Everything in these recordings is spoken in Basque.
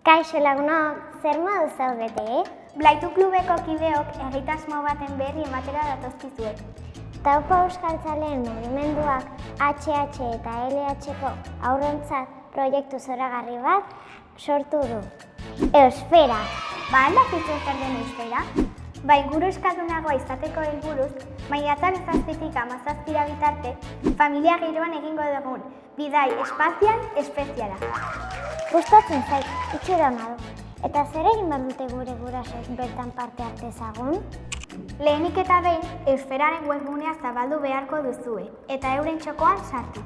Kaixo lagunok, zer modu zaudete? Blaitu klubeko kideok egitasmo baten berri ematera datozkizuet. Taupo euskaltzaleen mugimenduak HH eta LH-ko haurrentzat proiektu zoragarri bat sortu du. Eusfera! Ba, aldakizu zer den eusfera? Bai, guru euskaldunagoa izateko helburuz, maiatzaren 7tik 17 bitarte, familia giroan egingo dugun bidai espazial espeziala. Gustatzen zait, itxura du. Eta zer egin behar dute gure gurasoek bertan parte hartezagun? Lehenik eta behin, eusferaren webgunea zabaldu beharko duzue, eta euren txokoan sartu.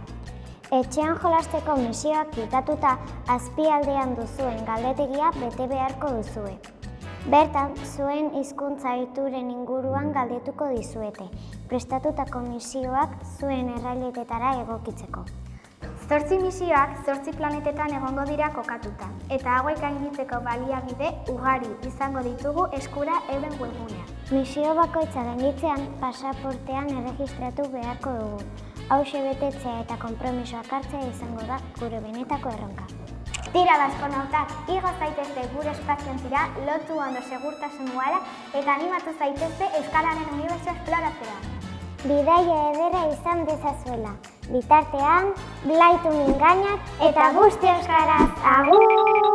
Etxean jolasteko misioak kitatuta azpialdean duzuen galdetegia bete beharko duzue. Bertan, zuen hizkuntza ohituren inguruan galdetuko dizuete, prestatutako misioak zuen errealitetara egokitzeko. 8 misioak 8 planetetan egongo dira kokatuta, eta hauek gainditzeko baliabide ugari izango ditugu eskura euren webgunean. Misio bakoitza gainditzean pasaportean erregistratu beharko dugu. Hauxe betetzea eta konpromisoak hartzea izango da gure benetako erronka. Tira baskonautak, igo zaitezte gure espaziontzira, lotu ondo segurtasun uhala eta animatu zaitezte Euskararen unibertso esploratzera. Bidaia edera izan dezazuela. Bitartean, blaitu mingainak eta guzti euskaraz, agur!